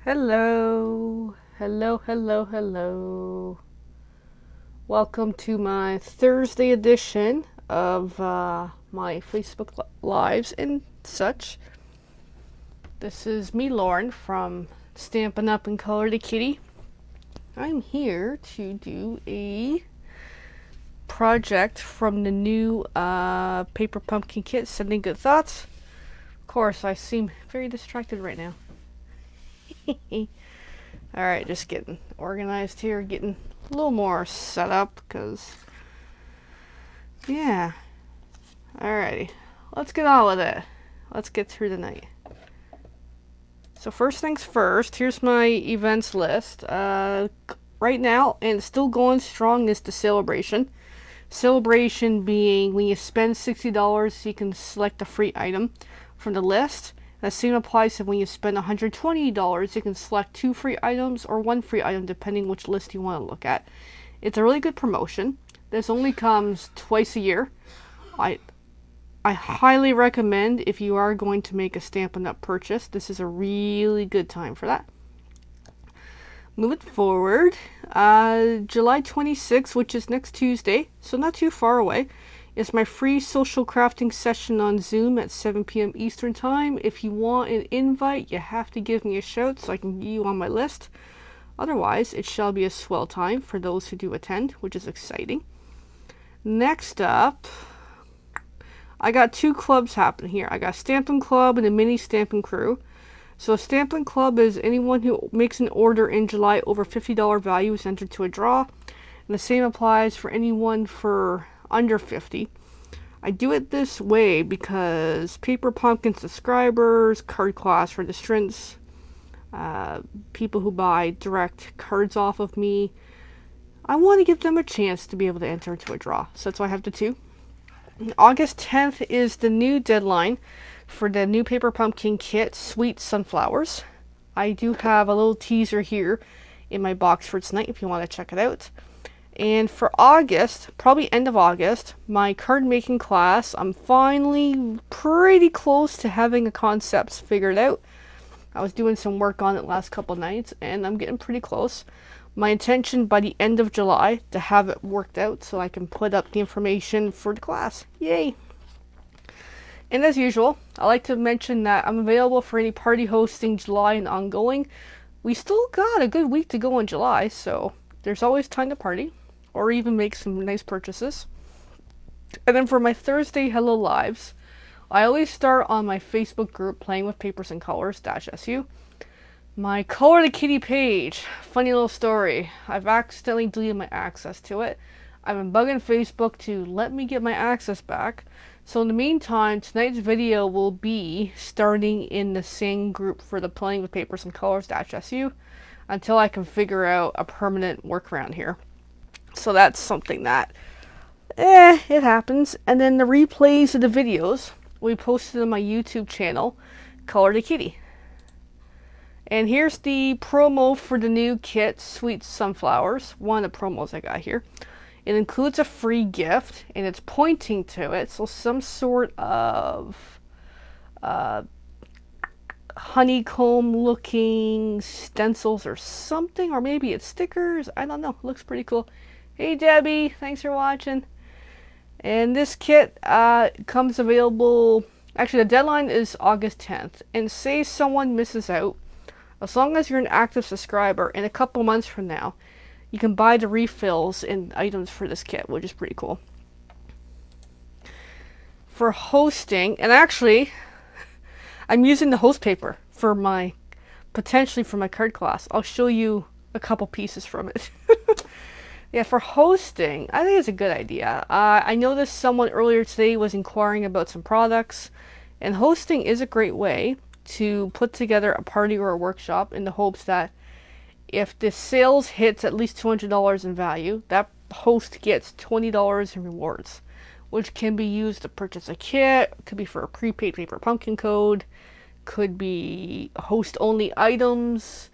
Hello, hello. Welcome to my Thursday edition of my Facebook Lives and such. This is me, Lauren, from Stampin' Up and Color to Kitty. I'm here to do a project from the new Paper Pumpkin kit, Sending Good Thoughts. Of course, I seem very distracted right now. Alright, just getting organized here, getting a little more set up, because, yeah. Alrighty, let's get on with it. Let's get through the night. So first things first, here's my events list. Right now, and still going strong, is the celebration. Celebration being when you spend $60, you can select a free item from the list. The same applies to when you spend $120, you can select 2 free items or 1 free item depending which list you want to look at. It's a really good promotion. This only comes twice a year. I highly recommend, if you are going to make a Stampin' Up purchase, this is a really good time for that. Moving forward, July 26th, which is next Tuesday, so not too far away, is my free social crafting session on Zoom at 7 p.m. Eastern Time. If you want an invite, you have to give me a shout so I can get you on my list. Otherwise, it shall be a swell time for those who do attend, which is exciting. Next up, I got 2 clubs happening here. I got Stampin Club and a mini Stampin Crew. So Stampin Club is anyone who makes an order in July over $50 value is entered to a draw. And the same applies for anyone for under 50. I do it this way because Paper Pumpkin subscribers, card class registrants, people who buy direct cards off of me, I want to give them a chance to be able to enter into a draw. So that's why I have the 2. August 10th is the new deadline for the new Paper Pumpkin kit, Sweet Sunflowers. I do have a little teaser here in my box for tonight if you want to check it out. And for August, probably end of August, my card making class, I'm finally pretty close to having a concept figured out. I was doing some work on it last couple nights, and I'm getting pretty close. My intention by the end of July to have it worked out so I can put up the information for the class. Yay! And as usual, I like to mention that I'm available for any party hosting July and ongoing. We still got a good week to go in July, so there's always time to party or even make some nice purchases. And then for my Thursday Hello Lives, I always start on my Facebook group, Playing with Papers and Colors -SU. My Color to Kitty page, funny little story. I've accidentally deleted my access to it. I've been bugging Facebook to let me get my access back. So in the meantime, tonight's video will be starting in the same group for the Playing with Papers and Colors -SU until I can figure out a permanent workaround here. So that's something that, it happens. And then the replays of the videos we posted on my YouTube channel, Color to Kitty. And here's the promo for the new kit, Sweet Sunflowers. One of the promos I got here. It includes a free gift, and it's pointing to it. So some sort of honeycomb-looking stencils or something. Or maybe it's stickers. I don't know. It looks pretty cool. Hey, Debbie. Thanks for watching. And this kit comes available... Actually, the deadline is August 10th. And say someone misses out. As long as you're an active subscriber, in a couple months from now, you can buy the refills and items for this kit, which is pretty cool. For hosting, and actually, I'm using the host paper for potentially for my card class. I'll show you a couple pieces from it. Yeah, for hosting, I think it's a good idea. I noticed someone earlier today was inquiring about some products, and hosting is a great way to put together a party or a workshop in the hopes that if the sales hits at least $200 in value, that host gets $20 in rewards, which can be used to purchase a kit, could be for a prepaid Paper Pumpkin code, could be host-only items.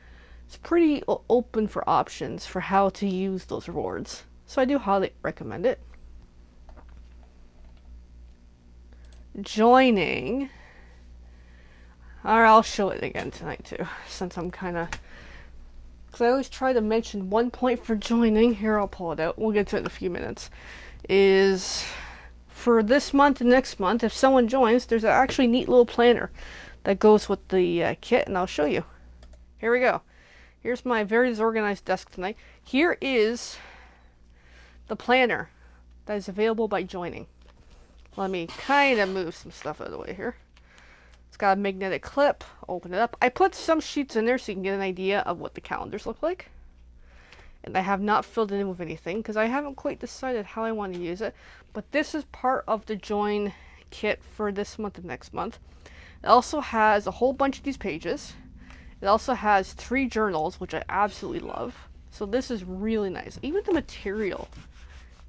It's pretty open for options for how to use those rewards. So I do highly recommend it. Joining. Or I'll show it again tonight too, since I'm kind of... Because I always try to mention one point for joining. Here, I'll pull it out. We'll get to it in a few minutes. Is for this month and next month, if someone joins, there's an actually neat little planner that goes with the kit, and I'll show you. Here we go. Here's my very disorganized desk tonight. Here is the planner that is available by joining. Let me kind of move some stuff out of the way here. It's got a magnetic clip. Open it up. I put some sheets in there so you can get an idea of what the calendars look like. And I have not filled it in with anything because I haven't quite decided how I want to use it. But this is part of the join kit for this month and next month. It also has a whole bunch of these pages. It also has 3 journals, which I absolutely love. So this is really nice. Even the material,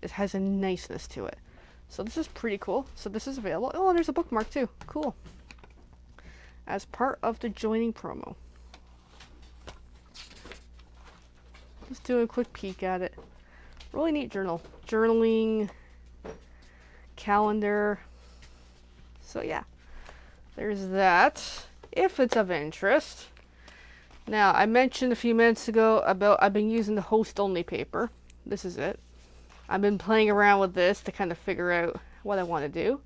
it has a niceness to it. So this is pretty cool. So this is available. Oh, and there's a bookmark too. Cool. As part of the joining promo. Just doing a quick peek at it. Really neat journal. Journaling, calendar. So yeah, there's that. If it's of interest. Now, I mentioned a few minutes ago about I've been using the host only paper. This is it. I've been playing around with this to kind of figure out what I want to do.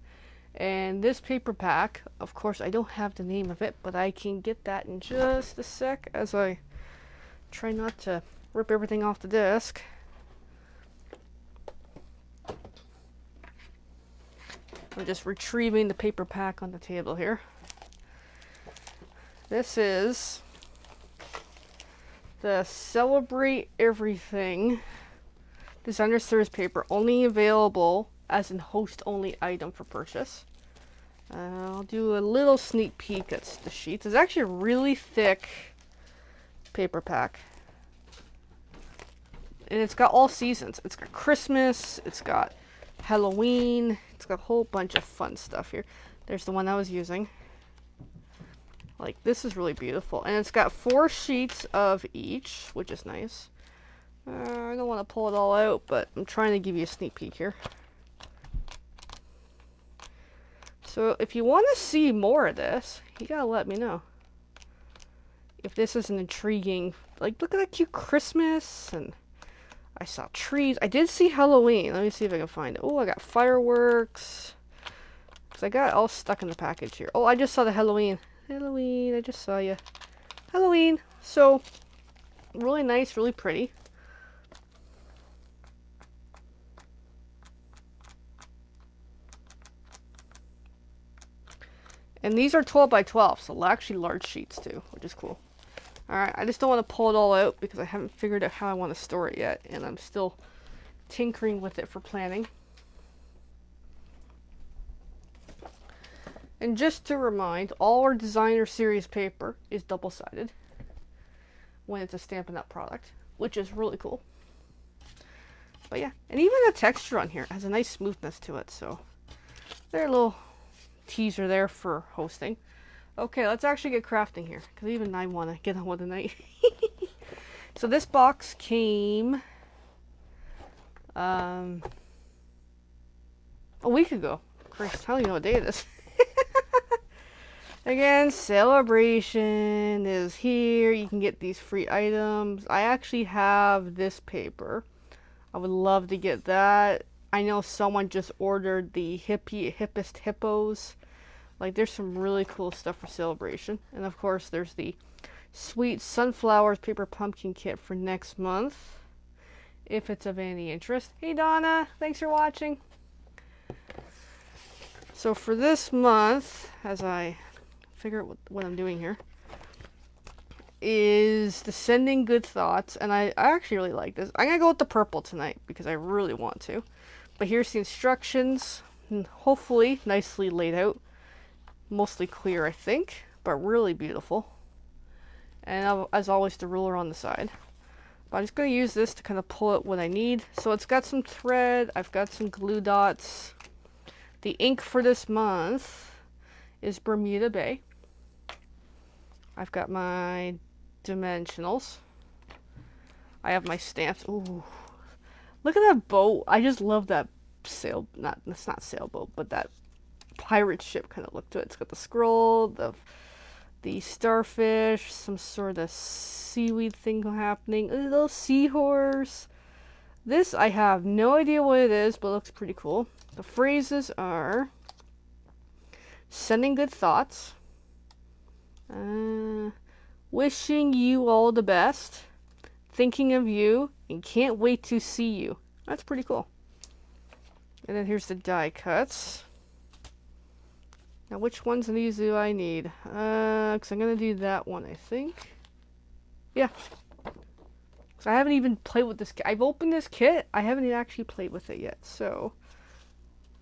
And this paper pack, of course, I don't have the name of it, but I can get that in just a sec as I try not to rip everything off the disc. I'm just retrieving the paper pack on the table here. This is the Celebrate Everything Designer Series paper, only available as an host-only item for purchase. I'll do a little sneak peek at the sheets. It's actually a really thick paper pack. And it's got all seasons. It's got Christmas, it's got Halloween, it's got a whole bunch of fun stuff here. There's the one I was using. Like, this is really beautiful. And it's got 4 sheets of each, which is nice. I don't want to pull it all out, but I'm trying to give you a sneak peek here. So if you want to see more of this, you gotta let me know. If this is an intriguing, like, look at that cute Christmas, and I saw trees. I did see Halloween. Let me see if I can find it. Oh, I got fireworks. Because I got it all stuck in the package here. Oh, I just saw the Halloween. Halloween, I just saw you. Halloween. So, really nice, really pretty. And these are 12 by 12, so actually large sheets too, which is cool. Alright, I just don't want to pull it all out because I haven't figured out how I want to store it yet, and I'm still tinkering with it for planning. And just to remind, all our designer series paper is double-sided when it's a Stampin' Up product, which is really cool. But yeah, and even the texture on here has a nice smoothness to it, so they're a little teaser there for hosting. Okay, let's actually get crafting here, because even I want to get on with the night. So this box came a week ago. Christ, how do you know what day it is? Again, Celebration is here. You can get these free items. I actually have this paper. I would love to get that. I know someone just ordered the hippest hippos. Like, there's some really cool stuff for Celebration. And of course, there's the Sweet Sunflowers Paper Pumpkin Kit for next month, if it's of any interest. Hey Donna, thanks for watching. So for this month, as I figure out what I'm doing here, is the Sending Good Thoughts. And I actually really like this. I'm going to go with the purple tonight because I really want to. But here's the instructions, and hopefully nicely laid out. Mostly clear, I think, but really beautiful. And as always, the ruler on the side. But I'm just going to use this to kind of pull out what I need. So it's got some thread, I've got some glue dots. The ink for this month is Bermuda Bay. I've got my dimensionals. I have my stamps. Ooh, look at that boat. I just love that sail. It's not sailboat, but that pirate ship kind of look to it. It's got the scroll, the the starfish, some sort of seaweed thing happening, a little seahorse. This, I have no idea what it is, but it looks pretty cool. The phrases are sending good thoughts, wishing you all the best, thinking of you, and can't wait to see you. That's pretty cool. And then here's the die cuts. Now, which ones of these do I need? Because I'm going to do that one, I think. Yeah. So I haven't even played with this kit. I've opened this kit. I haven't even actually played with it yet. So,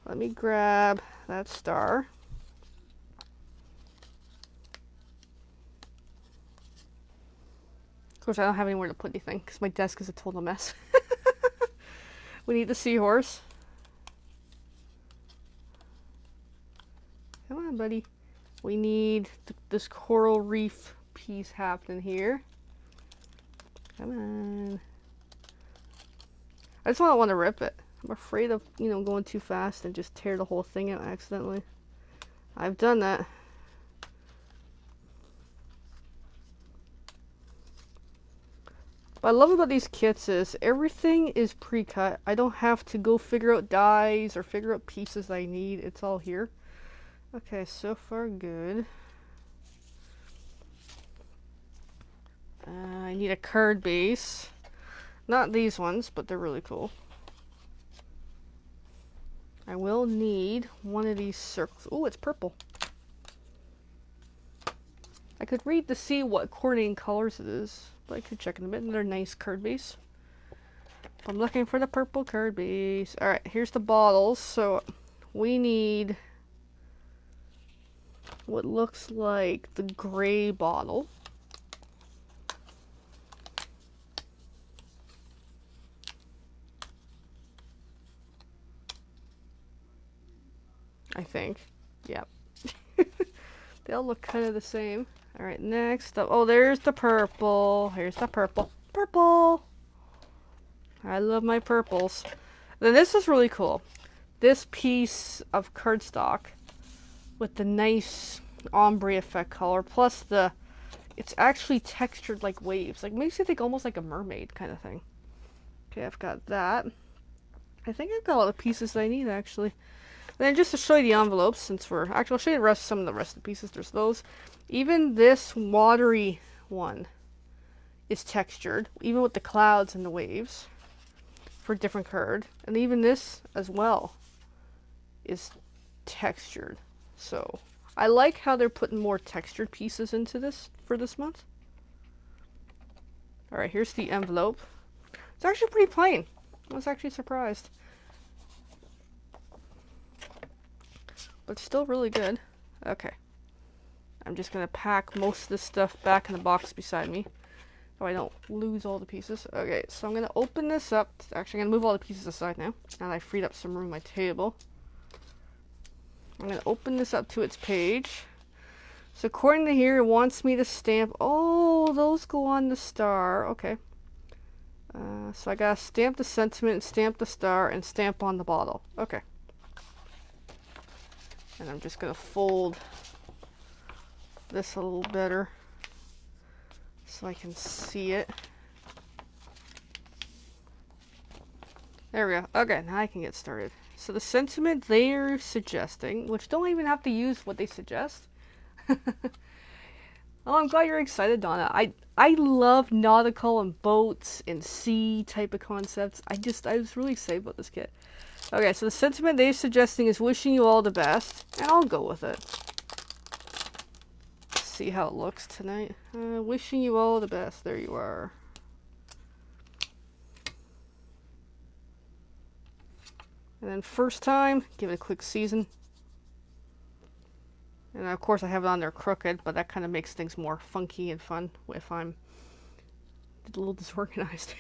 let me grab that star. Of course, I don't have anywhere to put anything because my desk is a total mess. We need the seahorse. Come on, buddy. We need this coral reef piece happening here. Come on. I just don't want to rip it. I'm afraid of, going too fast and just tear the whole thing out accidentally. I've done that. What I love about these kits is everything is pre-cut. I don't have to go figure out dies or figure out pieces I need. It's all here. Okay, so far good. I need a card base. Not these ones, but they're really cool. I will need one of these circles. Oh, it's purple. I could read to see what coordinating colors it is, but I could check in a bit. Another nice card base. I'm looking for the purple card base. Alright, here's the bottles. So we need what looks like the gray bottle. I think. Yep. They all look kind of the same. Alright, next up. Oh, there's the purple. Here's the purple. Purple! I love my purples. Then this is really cool. This piece of cardstock with the nice ombre effect color, plus it's actually textured like waves. Like, makes you think almost like a mermaid kind of thing. Okay, I've got that. I think I've got all the pieces that I need, actually. And then just to show you the envelopes, since I'll show you some of the rest of the pieces. There's those. Even this watery one is textured, even with the clouds and the waves, for a different card. And even this as well is textured. So, I like how they're putting more textured pieces into this for this month. Alright, here's the envelope. It's actually pretty plain. I was actually surprised. But still really good. Okay. I'm just going to pack most of this stuff back in the box beside me, so I don't lose all the pieces. Okay, so I'm going to open this up. Actually, I'm going to move all the pieces aside now. Now that I freed up some room on my table. I'm going to open this up to its page. So according to here, it wants me to stamp. Oh, those go on the star. Okay. So I got to stamp the sentiment, stamp the star, and stamp on the bottle. Okay. And I'm just going to fold this a little better so I can see it. There we go. Okay, now I can get started. So the sentiment they're suggesting, which don't even have to use what they suggest. Oh, I'm glad you're excited, Donna. I love nautical and boats and sea type of concepts. I was really excited about this kit. Okay, so the sentiment they're suggesting is wishing you all the best, and I'll go with it. Let's see how it looks tonight. Wishing you all the best. There you are. And then first time, give it a quick season. And of course I have it on there crooked, but that kind of makes things more funky and fun if I'm a little disorganized.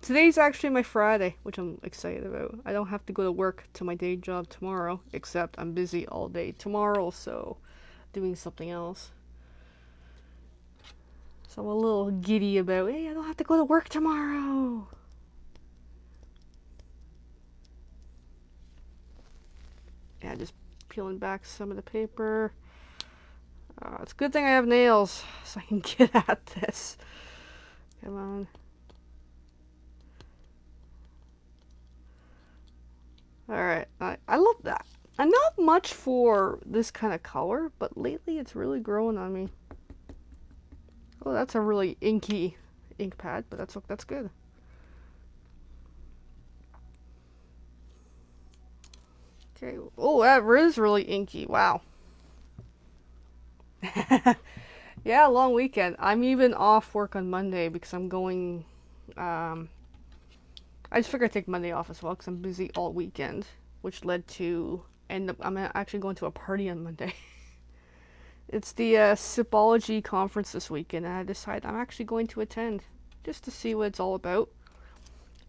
Today's actually my Friday, which I'm excited about. I don't have to go to work to my day job tomorrow, except I'm busy all day tomorrow, so doing something else. So I'm a little giddy about, hey, I don't have to go to work tomorrow. Yeah, just peeling back some of the paper. It's a good thing I have nails so I can get at this. Come on. Alright, I love that. I'm not much for this kind of color, but lately it's really growing on me. Oh, that's a really inky ink pad, but that's good. Okay. Oh, that is really inky. Wow. Yeah, long weekend. I'm even off work on Monday because I'm going. I just figured I'd take Monday off as well because I'm busy all weekend, which led to I'm actually going to a party on Monday. It's the Sipology conference this weekend, and I decided I'm actually going to attend just to see what it's all about.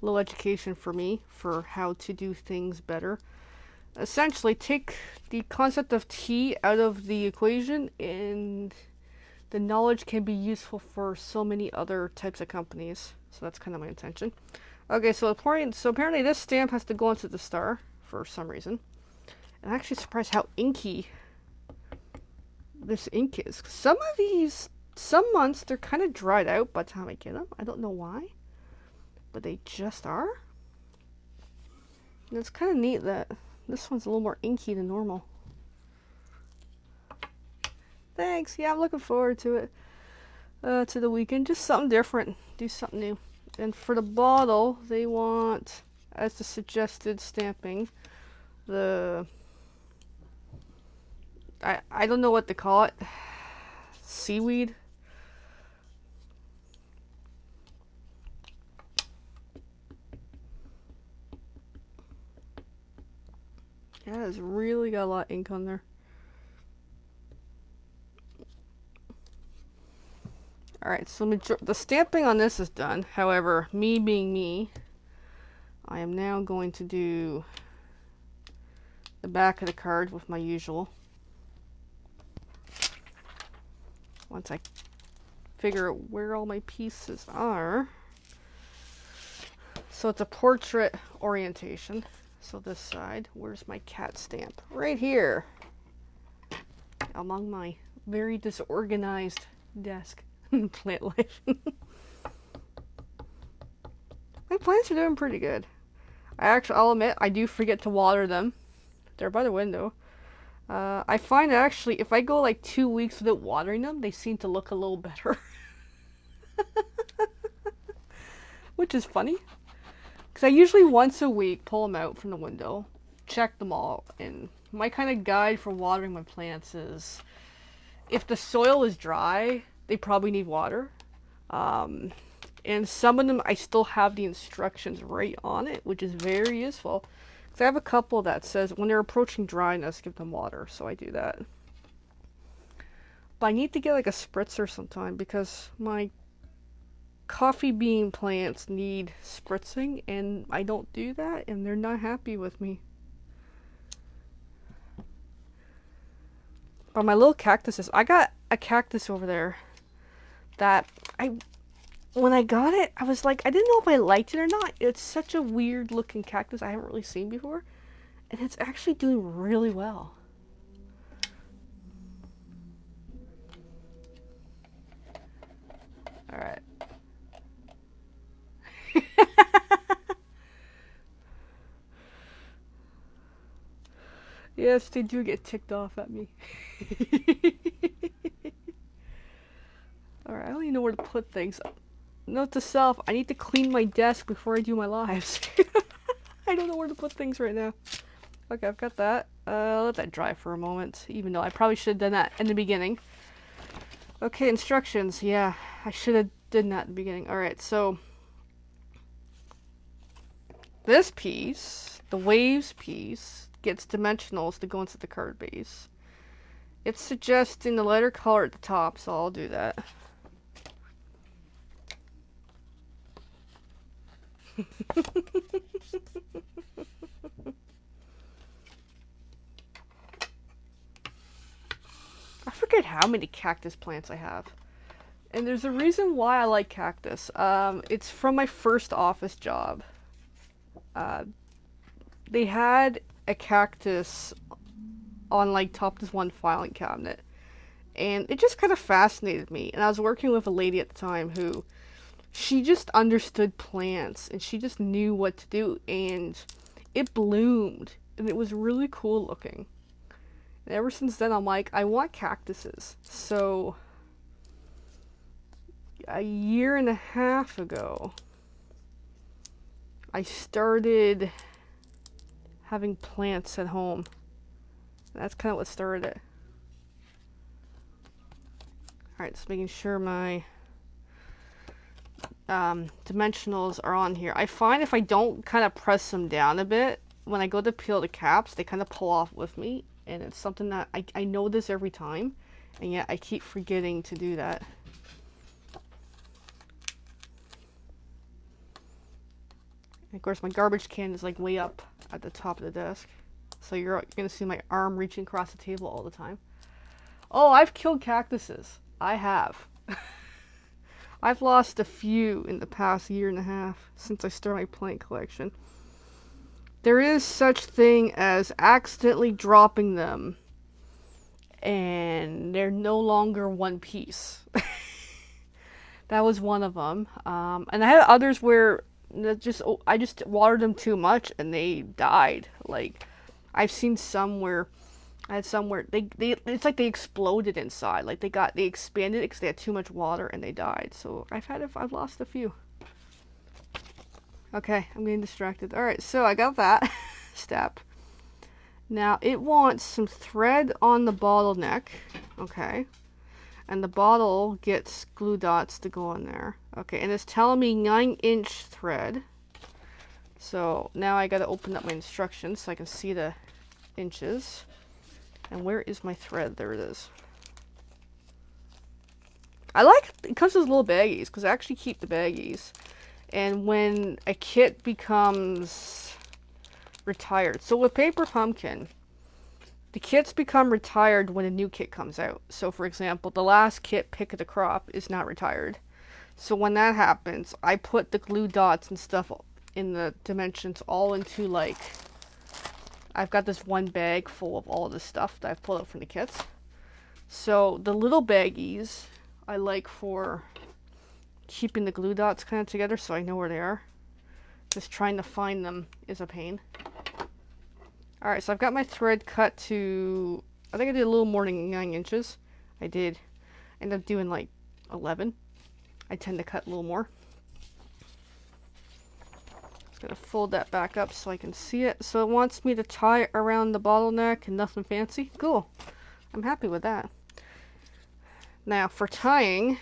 A little education for me for how to do things better. Essentially, take the concept of tea out of the equation, and the knowledge can be useful for so many other types of companies. So that's kind of my intention. Okay, so apparently this stamp has to go into the star for some reason. I'm actually surprised how inky this ink is. Some months they're kind of dried out by the time I get them. I don't know why, but they just are. And it's kind of neat that this one's a little more inky than normal. Thanks. Yeah, I'm looking forward to it. To the weekend. Just something different. Do something new. And for the bottle, they want, as the suggested stamping, I don't know what to call it. Seaweed. Yeah, it's really got a lot of ink on there. Alright, so the stamping on this is done. However, me being me, I am now going to do the back of the card with my usual. Once I figure out where all my pieces are. So it's a portrait orientation. So this side, where's my cat stamp? Right here. Among my very disorganized desk. Plant life. My plants are doing pretty good. I'll admit, I do forget to water them. They're by the window. I find actually, if I go like 2 weeks without watering them, they seem to look a little better. Which is funny. Because I usually once a week pull them out from the window, check them all, and my kind of guide for watering my plants is if the soil is dry, they probably need water. And some of them I still have the instructions right on it, which is very useful. Because I have a couple that says when they're approaching dryness, give them water, so I do that. But I need to get like a spritzer sometime because my coffee bean plants need spritzing, and I don't do that, and they're not happy with me. But my little cactuses, I got a cactus over there that when I got it, I was like, I didn't know if I liked it or not. It's such a weird looking cactus I haven't really seen before, and it's actually doing really well. All right. Yes, they do get ticked off at me. Alright, I don't even know where to put things. Note to self, I need to clean my desk before I do my lives. I don't know where to put things right now. Okay, I've got that. Let that dry for a moment, even though I probably should have done that in the beginning. Okay, instructions. Yeah, I should have done that in the beginning. Alright, so this piece, the waves piece, gets dimensionals to go into the card base. It's suggesting the lighter color at the top, so I'll do that. I forget how many cactus plants I have. And there's a reason why I like cactus. It's from my first office job. They had a cactus on like top of this one filing cabinet. And it just kind of fascinated me. And I was working with a lady at the time who, she just understood plants and she just knew what to do, and it bloomed and it was really cool looking. And ever since then I'm like, I want cactuses. So a year and a half ago I started having plants at home. That's kind of what started it. Alright, just making sure my dimensionals are on here. I find if I don't kind of press them down a bit, when I go to peel the caps, they kind of pull off with me. And it's something that I know this every time, and yet I keep forgetting to do that. And of course, my garbage can is like way up at the top of the desk. So you're going to see my arm reaching across the table all the time. Oh, I've killed cactuses. I have. I've lost a few in the past year and a half since I started my plant collection. There is such thing as accidentally dropping them and they're no longer one piece. That was one of them. And I had others where I just watered them too much and they died. Like, I've seen some where I had some where it's like they exploded inside. Like they expanded because they had too much water and they died. So I've lost a few. Okay, I'm getting distracted. Alright, so I got that step. Now it wants some thread on the bottleneck. Okay. And the bottle gets glue dots to go in there. Okay, and it's telling me 9-inch thread. So now I gotta open up my instructions so I can see the inches. And where is my thread? There it is. I like it comes with little baggies because I actually keep the baggies. And when a kit becomes retired, so with Paper Pumpkin, the kits become retired when a new kit comes out. So for example, the last kit, Pick of the Crop, is not retired. So when that happens, I put the glue dots and stuff in the dimensions all into like, I've got this one bag full of all of this stuff that I've pulled out from the kits. So the little baggies I like for keeping the glue dots kind of together so I know where they are. Just trying to find them is a pain. Alright, so I've got my thread cut to, I think I did a little more than 9 inches. I did end up doing like 11. I tend to cut a little more. Just gonna fold that back up so I can see it. So it wants me to tie around the bottleneck and nothing fancy. Cool. I'm happy with that. Now for tying,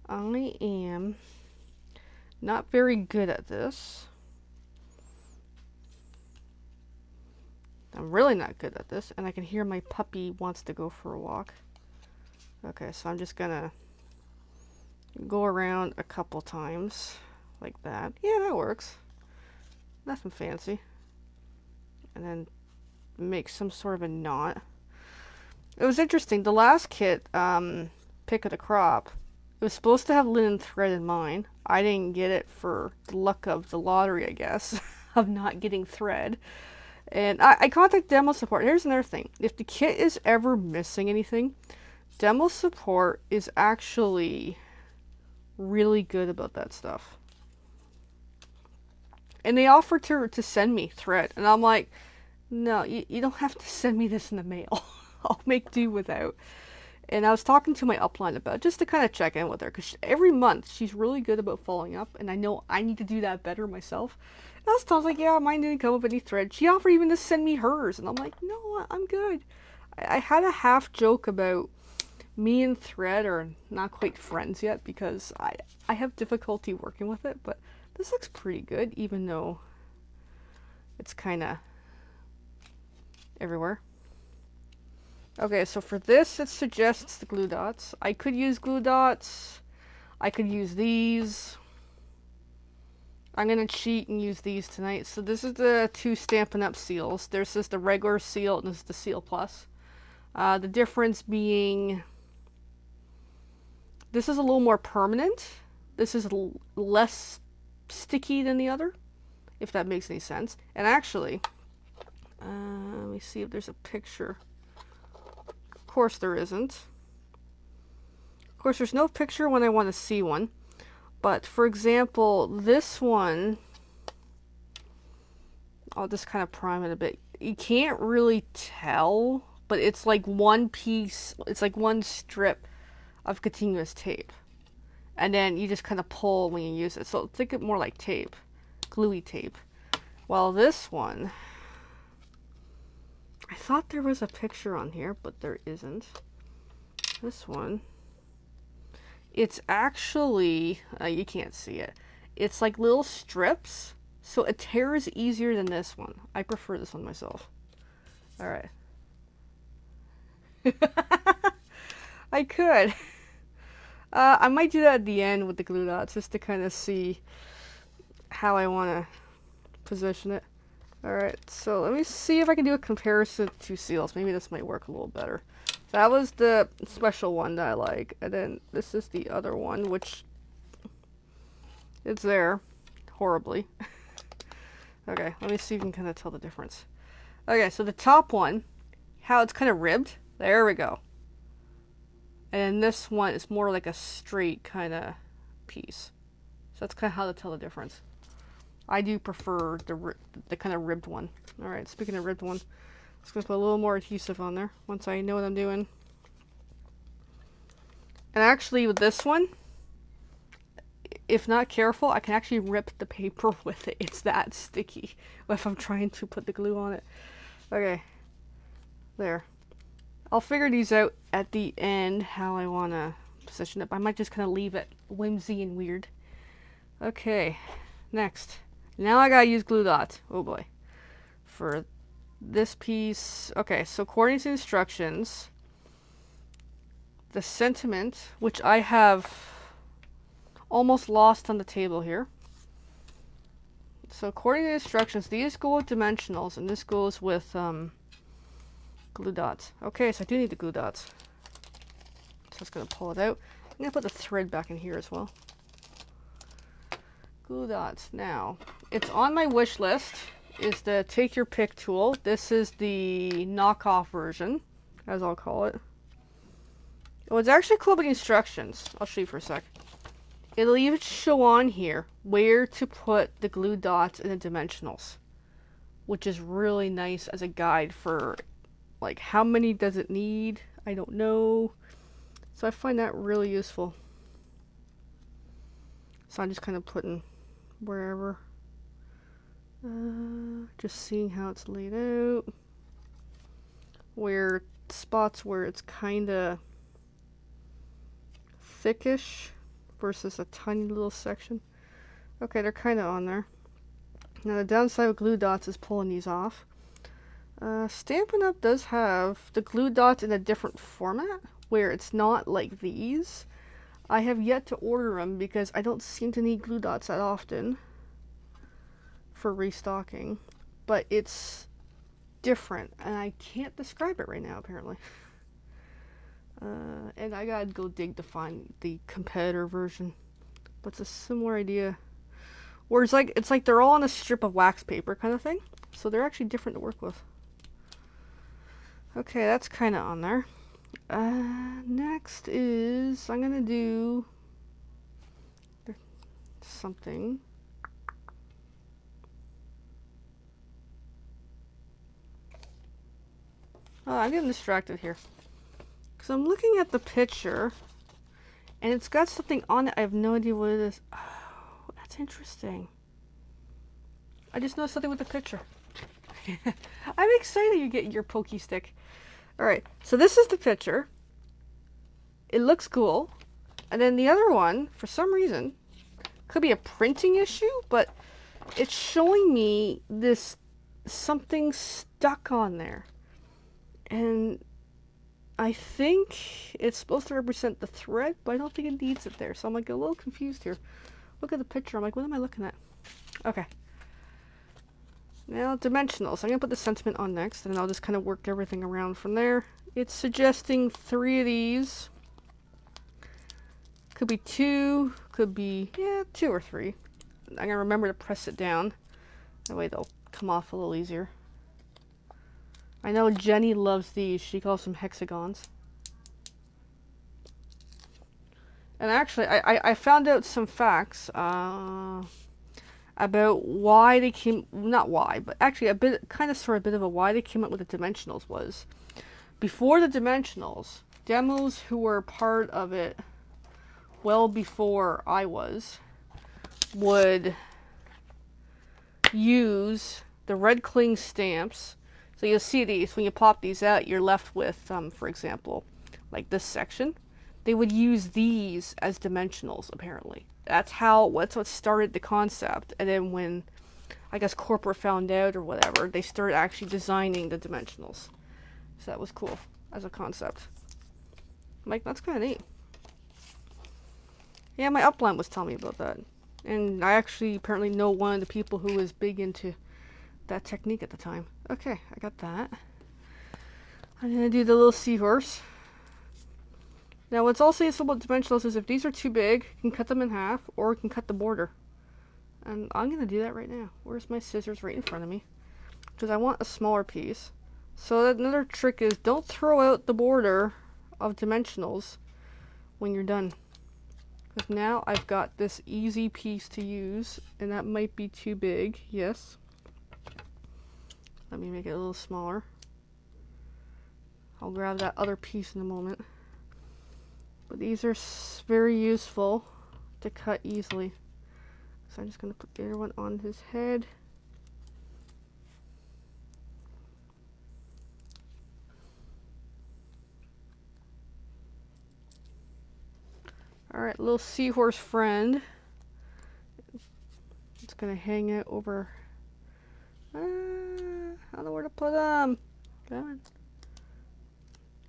I am not very good at this. I'm really not good at this, and I can hear my puppy wants to go for a walk. Okay, so I'm just gonna go around a couple times like that. Yeah, that works. Nothing fancy. And then make some sort of a knot. It was interesting. The last kit, Pick of the Crop, it was supposed to have linen thread in mine. I didn't get it for the luck of the lottery, I guess, of not getting thread. And I contacted demo support. Here's another thing. If the kit is ever missing anything, demo support is actually really good about that stuff. And they offered to send me thread. And I'm like, no, you don't have to send me this in the mail. I'll make do without. And I was talking to my upline about it, just to kind of check in with her. Because every month, she's really good about following up. And I know I need to do that better myself. And I was like, yeah, mine didn't come with any thread. She offered even to send me hers. And I'm like, no, I'm good. I had a half joke about me and thread are not quite friends yet. Because I have difficulty working with it. But this looks pretty good. Even though it's kind of everywhere. Okay, so for this, it suggests the glue dots. I could use glue dots. I could use these. I'm going to cheat and use these tonight. So this is the 2 Stampin Up Seals. There's just the regular seal and this is the Seal Plus. The difference being, this is a little more permanent. This is less sticky than the other, if that makes any sense. And actually, let me see if there's a picture. Of course there isn't. Of course there's no picture when I want to see one. But for example, this one, I'll just kind of prime it a bit. You can't really tell, but it's like one piece, it's like one strip of continuous tape. And then you just kind of pull when you use it. So think of it more like tape, gluey tape. While this one, I thought there was a picture on here, but there isn't. This one, it's actually, you can't see it. It's like little strips, so it tears easier than this one. I prefer this one myself. All right. I could. I might do that at the end with the glue dots, just to kind of see how I want to position it. Alright, so let me see if I can do a comparison to seals. Maybe this might work a little better. That was the special one that I like. And then this is the other one, which it's there horribly. Okay, let me see if you can kind of tell the difference. Okay, so the top one, how it's kind of ribbed. There we go. And then this one is more like a straight kind of piece. So that's kind of how to tell the difference. I do prefer the kind of ribbed one. Alright, speaking of ribbed one, I'm just going to put a little more adhesive on there once I know what I'm doing. And actually with this one, if not careful, I can actually rip the paper with it. It's that sticky if I'm trying to put the glue on it. Okay, there. I'll figure these out at the end, how I want to position it. I might just kind of leave it whimsy and weird. Okay, next. Now I gotta use glue dots. Oh boy. For this piece. Okay, so according to instructions, the sentiment, which I have almost lost on the table here. So according to instructions, these go with dimensionals, and this goes with glue dots. Okay, so I do need the glue dots. So it's gonna pull it out. I'm gonna put the thread back in here as well. Glue dots. Now, it's on my wish list, is the take your pick tool. This is the knockoff version, as I'll call it. Oh, it's actually cool with instructions. I'll show you for a sec. It'll even show on here where to put the glue dots and the dimensionals, which is really nice as a guide for, like, how many does it need? I don't know. So I find that really useful. So I'm just kind of putting wherever. Just seeing how it's laid out. Where spots where it's kind of thickish versus a tiny little section. Okay, they're kind of on there. Now the downside of glue dots is pulling these off. Stampin' Up does have the glue dots in a different format where it's not like these. I have yet to order them because I don't seem to need glue dots that often for restocking, but it's different and I can't describe it right now apparently. And I gotta go dig to find the competitor version, but it's a similar idea where it's like they're all on a strip of wax paper kind of thing, so they're actually different to work with. Okay, that's kind of on there. Next is I'm gonna do something. Oh, I'm getting distracted here because I'm looking at the picture and it's got something on it. I have no idea what it is. Oh, that's interesting. I just noticed something with the picture. I'm excited you get your pokey stick. Alright, so this is the picture. It looks cool. And then the other one, for some reason, could be a printing issue, but it's showing me this something stuck on there. And I think it's supposed to represent the thread, but I don't think it needs it there. So I'm like a little confused here. Look at the picture. I'm like, what am I looking at? Okay. Now, dimensionals. I'm going to put the sentiment on next, and I'll just kind of work everything around from there. It's suggesting 3 of these. Could be 2. Could be, 2 or 3. I'm going to remember to press it down. That way they'll come off a little easier. I know Jenny loves these. She calls them hexagons. And actually, I found out some facts about why they came, not why, but actually a bit, kind of sort of a bit of a why they came up with the dimensionals was, before the dimensionals, demos who were part of it, well before I was, would use the red cling stamps. So you'll see these, when you pop these out, you're left with, for example, like this section. They would use these as dimensionals, apparently. That's what started the concept. And then when, I guess, corporate found out or whatever, they started actually designing the dimensionals. So that was cool as a concept. I'm like, that's kind of neat. Yeah, my upline was telling me about that. And I actually apparently know one of the people who was big into that technique at the time. Okay, I got that. I'm going to do the little seahorse. Now, what's also useful about dimensionals is if these are too big, you can cut them in half, or you can cut the border. And I'm going to do that right now. Where's my scissors? Right in front of me. Because I want a smaller piece. So another trick is don't throw out the border of dimensionals when you're done. Because now I've got this easy piece to use, and that might be too big. Yes. Let me make it a little smaller. I'll grab that other piece in a moment. But these are very useful to cut easily. So I'm just going to put the other one on his head. Alright, little seahorse friend. It's going to hang out over... I don't know where to put him. Come on.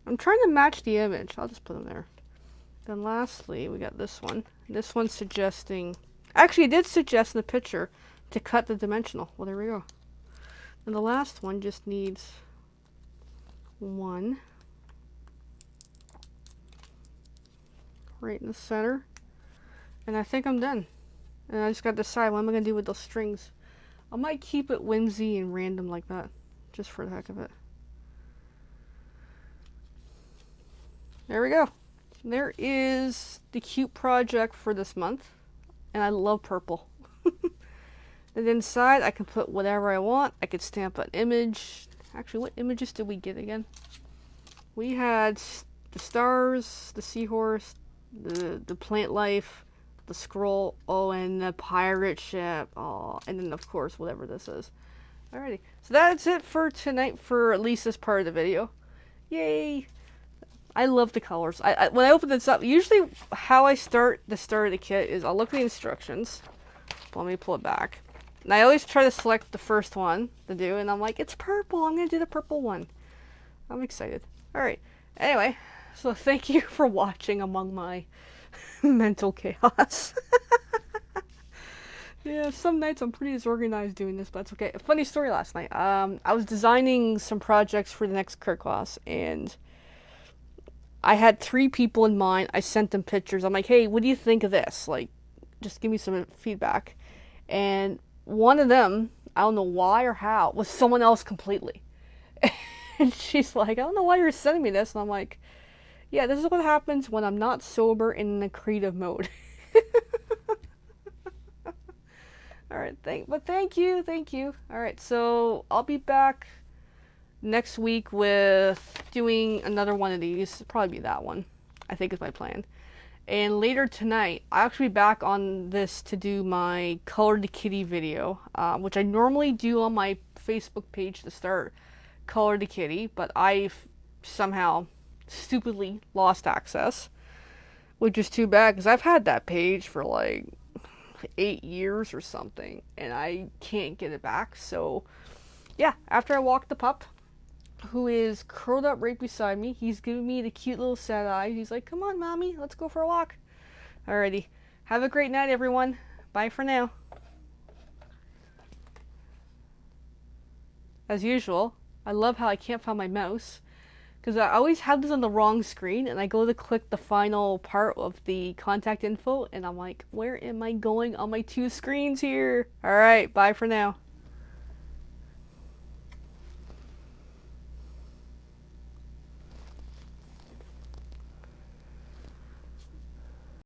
I'm trying to match the image. I'll just put him there. Then lastly, we got this one. This one's suggesting... Actually, it did suggest in the picture to cut the dimensional. Well, there we go. And the last one just needs one. Right in the center. And I think I'm done. And I just got to decide what am I going to do with those strings. I might keep it whimsy and random like that. Just for the heck of it. There we go. There is the cute project for this month. And I love purple. And inside I can put whatever I want. I could stamp an image. Actually, what images did we get again? We had the stars, the seahorse, the plant life, the scroll, oh, and the pirate ship. Oh, and then of course whatever this is. Alrighty. So that's it for tonight for at least this part of the video. Yay! I love the colors. When I open this up, usually how I start the start of the kit is I'll look at the instructions. Let me pull it back. And I always try to select the first one to do, and I'm like, it's purple. I'm going to do the purple one. I'm excited. Alright. Anyway, so thank you for watching among my mental chaos. Yeah, some nights I'm pretty disorganized doing this, but that's okay. A funny story last night. I was designing some projects for the next crit class, and I had 3 people in mind. I sent them pictures. I'm like, hey, what do you think of this? Like, just give me some feedback. And one of them, I don't know why or how, was someone else completely. And she's like, I don't know why you're sending me this. And I'm like, yeah, this is what happens when I'm not sober and in a creative mode. Alright, thank you. Alright, so I'll be back next week with doing another one of these. It'll probably be that one, I think is my plan. And later tonight, I'll actually be back on this to do my Color the Kitty video, which I normally do on my Facebook page to start Color the Kitty, but I've somehow stupidly lost access, which is too bad because I've had that page for like 8 years or something, and I can't get it back. So yeah, after I walk the pup, who is curled up right beside me, he's giving me the cute little sad eye. He's like, come on mommy, let's go for a walk. Alrighty, have a great night everyone. Bye for now. As usual, I love how I can't find my mouse, because I always have this on the wrong screen, and I go to click the final part of the contact info, and I'm like, where am I going on my 2 screens here? Alright, bye for now.